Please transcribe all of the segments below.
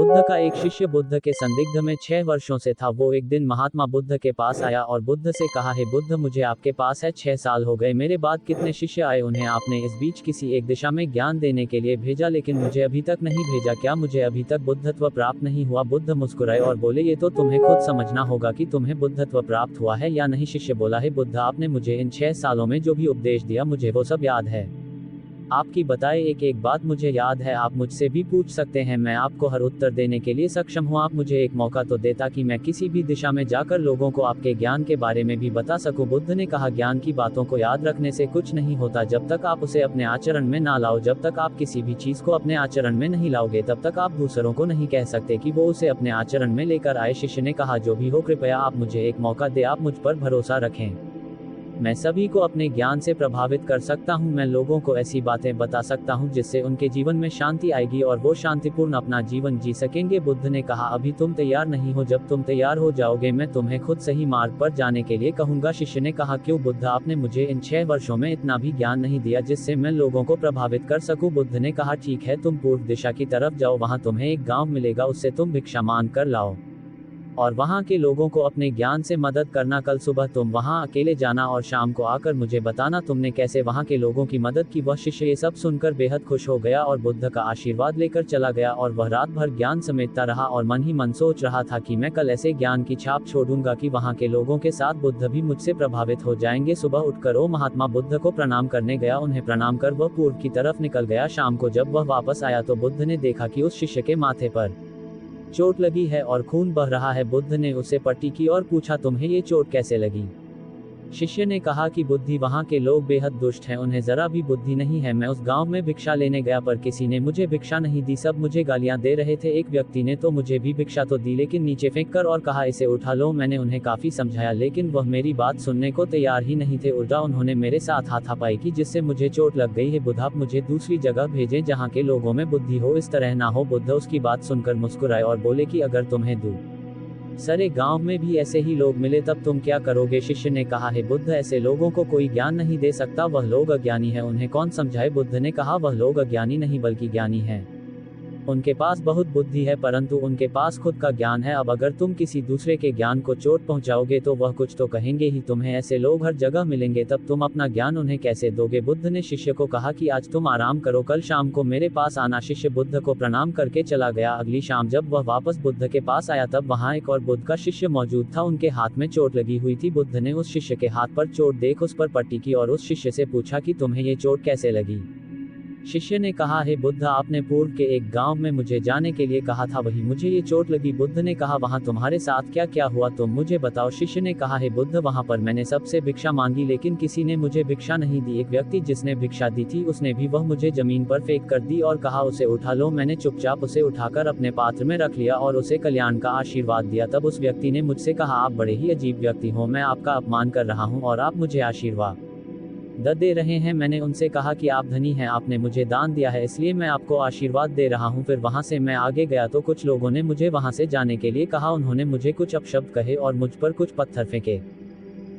बुद्ध का एक शिष्य बुद्ध के संदिग्ध में 6 वर्षों से था। वो एक दिन महात्मा बुद्ध के पास आया और बुद्ध से कहा, हे बुद्ध, मुझे आपके पास है 6 साल हो गए, मेरे बाद कितने शिष्य आए, उन्हें आपने इस बीच किसी एक दिशा में ज्ञान देने के लिए भेजा, लेकिन मुझे अभी तक नहीं भेजा। क्या मुझे अभी तक बुद्धत्व प्राप्त नहीं हुआ? बुद्ध मुस्कुराए और बोले, ये तो तुम्हें खुद समझना होगा कि तुम्हें बुद्धत्व प्राप्त हुआ है या नहीं। शिष्य बोला, हे बुद्ध, आपने मुझे इन 6 सालों में जो भी उपदेश दिया मुझे वो सब याद है। आपकी बताए एक एक बात मुझे याद है। आप मुझसे भी पूछ सकते हैं, मैं आपको हर उत्तर देने के लिए सक्षम हूँ। आप मुझे एक मौका तो दे ताकि मैं किसी भी दिशा में जाकर लोगों को आपके ज्ञान के बारे में भी बता सकूं। बुद्ध ने कहा, ज्ञान की बातों को याद रखने से कुछ नहीं होता जब तक आप उसे अपने आचरण में ना लाओ। जब तक आप किसी भी चीज को अपने आचरण में नहीं लाओगे तब तक आप दूसरों को नहीं कह सकते कि वो उसे अपने आचरण में लेकर आए। शिष्य ने कहा, जो भी हो, कृपया आप मुझे एक मौका दे, आप मुझ पर भरोसा रखें। मैं सभी को अपने ज्ञान से प्रभावित कर सकता हूं। मैं लोगों को ऐसी बातें बता सकता हूं जिससे उनके जीवन में शांति आएगी और वो शांतिपूर्ण अपना जीवन जी सकेंगे। बुद्ध ने कहा, अभी तुम तैयार नहीं हो, जब तुम तैयार हो जाओगे मैं तुम्हें खुद सही मार्ग पर जाने के लिए कहूंगा। शिष्य ने कहा, क्यों बुद्ध, आपने मुझे इन 6 वर्षों में इतना भी ज्ञान नहीं दिया जिससे मैं लोगों को प्रभावित कर सकूं। बुद्ध ने कहा, ठीक है, तुम पूर्व दिशा की तरफ जाओ, वहां तुम्हें एक गाँव मिलेगा, उससे तुम भिक्षा मांग कर लाओ और वहां के लोगों को अपने ज्ञान से मदद करना। कल सुबह तुम वहां अकेले जाना और शाम को आकर मुझे बताना तुमने कैसे वहां के लोगों की मदद की। वह शिष्य ये सब सुनकर बेहद खुश हो गया और बुद्ध का आशीर्वाद लेकर चला गया और वह रात भर ज्ञान समेटता रहा और मन ही मन सोच रहा था कि मैं कल ऐसे ज्ञान की छाप छोड़ूंगा कि वहां के लोगों के साथ बुद्ध भी मुझसे प्रभावित हो जाएंगे। सुबह उठकर वो महात्मा बुद्ध को प्रणाम करने गया। उन्हें प्रणाम कर वह पूर्व की तरफ निकल गया। शाम को जब वह वापस आया तो बुद्ध ने देखा कि उस शिष्य के माथे पर चोट लगी है और खून बह रहा है। बुद्ध ने उसे पट्टी की और पूछा, तुम्हें ये चोट कैसे लगी? शिष्य ने कहा कि बुद्धि, वहाँ के लोग बेहद दुष्ट हैं, उन्हें जरा भी बुद्धि नहीं है। मैं उस गांव में भिक्षा लेने गया पर किसी ने मुझे भिक्षा नहीं दी, सब मुझे गालियां दे रहे थे। एक व्यक्ति ने तो मुझे भी भिक्षा तो दी लेकिन नीचे फेंक कर और कहा, इसे उठा लो। मैंने उन्हें काफी समझाया लेकिन वह मेरी बात सुनने को तैयार ही नहीं थे। उल्टा उन्होंने मेरे साथ हाथापाई की जिससे मुझे चोट लग गई है। बुद्ध, आप मुझे दूसरी जगह भेजें जहाँ के लोगों में बुद्धि हो, इस तरह ना हो। बुद्ध उसकी बात सुनकर मुस्कुराए और बोले कि अगर तुम्हें सारे गांव में भी ऐसे ही लोग मिले तब तुम क्या करोगे? शिष्य ने कहा, है बुद्ध, ऐसे लोगों को कोई ज्ञान नहीं दे सकता, वह लोग अज्ञानी है, उन्हें कौन समझाए? बुद्ध ने कहा, वह लोग अज्ञानी नहीं बल्कि ज्ञानी हैं। उनके पास बहुत बुद्धि है परंतु उनके पास खुद का ज्ञान है। अब अगर तुम किसी दूसरे के ज्ञान को चोट पहुंचाओगे तो वह कुछ तो कहेंगे ही। तुम्हें ऐसे लोग हर जगह मिलेंगे, तब तुम अपना ज्ञान उन्हें कैसे दोगे? बुद्ध ने शिष्य को कहा कि आज तुम आराम करो, कल शाम को मेरे पास आना। शिष्य बुद्ध को प्रणाम करके चला गया। अगली शाम जब वह वापस बुद्ध के पास आया तब वहां एक और बुद्ध का शिष्य मौजूद था। उनके हाथ में चोट लगी हुई थी। बुद्ध ने उस शिष्य के हाथ पर चोट देख उस पर पट्टी की और उस शिष्य से पूछा कि तुम्हें ये चोट कैसे लगी? शिष्य ने कहा, हे बुद्ध, आपने पूर्व के एक गांव में मुझे जाने के लिए कहा था, वही मुझे ये चोट लगी। बुद्ध ने कहा, वहां तुम्हारे साथ क्या क्या हुआ, तुम मुझे बताओ। शिष्य ने कहा, हे बुद्ध, वहां पर मैंने सबसे भिक्षा मांगी लेकिन किसी ने मुझे भिक्षा नहीं दी। एक व्यक्ति जिसने भिक्षा दी थी उसने भी वह मुझे जमीन पर फेंक कर दी और कहा, उसे उठा लो। मैंने चुपचाप उसे उठाकर अपने पात्र में रख लिया और उसे कल्याण का आशीर्वाद दिया। तब उस व्यक्ति ने मुझसे कहा, आप बड़े ही अजीब व्यक्ति हो, मैं आपका अपमान कर रहा हूँ और आप मुझे आशीर्वाद दे रहे हैं। मैंने उनसे कहा कि आप धनी हैं, आपने मुझे दान दिया है इसलिए मैं आपको आशीर्वाद दे रहा हूं। फिर वहां से मैं आगे गया तो कुछ लोगों ने मुझे वहां से जाने के लिए कहा। उन्होंने मुझे कुछ अपशब्द कहे और मुझ पर कुछ पत्थर फेंके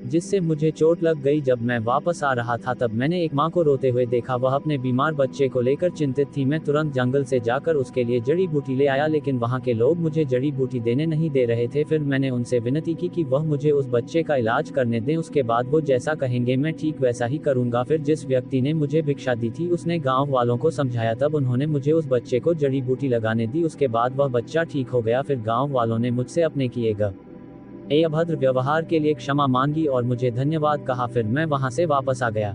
जिससे मुझे चोट लग गई। जब मैं वापस आ रहा था तब मैंने एक माँ को रोते हुए देखा, वह अपने बीमार बच्चे को लेकर चिंतित थी। मैं तुरंत जंगल से जाकर उसके लिए जड़ी बूटी ले आया लेकिन वहाँ के लोग मुझे जड़ी बूटी देने नहीं दे रहे थे। फिर मैंने उनसे विनती की कि वह मुझे उस बच्चे का इलाज करने दें, उसके बाद वो जैसा कहेंगे मैं ठीक वैसा ही करूंगा। फिर जिस व्यक्ति ने मुझे भिक्षा दी थी उसने गाँव वालों को समझाया, तब उन्होंने मुझे उस बच्चे को जड़ी बूटी लगाने दी। उसके बाद वह बच्चा ठीक हो गया। फिर गाँव वालों ने मुझसे अपने किए गए अभद्र व्यवहार के लिए क्षमा मांगी और मुझे धन्यवाद कहा। फिर मैं वहां से वापस आ गया।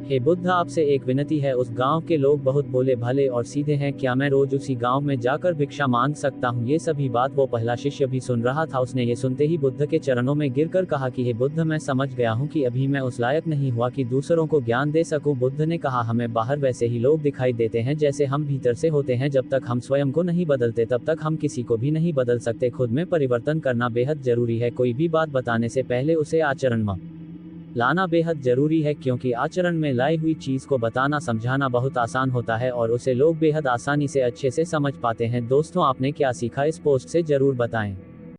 हे बुद्ध, आपसे एक विनती है, उस गांव के लोग बहुत भोले भाले और सीधे हैं, क्या मैं रोज उसी गांव में जाकर भिक्षा मांग सकता हूं? ये सभी बात वो पहला शिष्य भी सुन रहा था। उसने ये सुनते ही बुद्ध के चरणों में गिरकर कहा कि हे बुद्ध, मैं समझ गया हूं कि अभी मैं उस लायक नहीं हुआ कि दूसरों को ज्ञान दे सकूं। बुद्ध ने कहा, हमें बाहर वैसे ही लोग दिखाई देते हैं जैसे हम भीतर से होते हैं। जब तक हम स्वयं को नहीं बदलते तब तक हम किसी को भी नहीं बदल सकते। खुद में परिवर्तन करना बेहद जरूरी है। कोई भी बात बताने से पहले उसे आचरण में लाना बेहद जरूरी है, क्योंकि आचरण में लाई हुई चीज को बताना समझाना बहुत आसान होता है और उसे लोग बेहद आसानी से अच्छे से समझ पाते हैं। दोस्तों, आपने क्या सीखा इस पोस्ट से जरूर बताएं।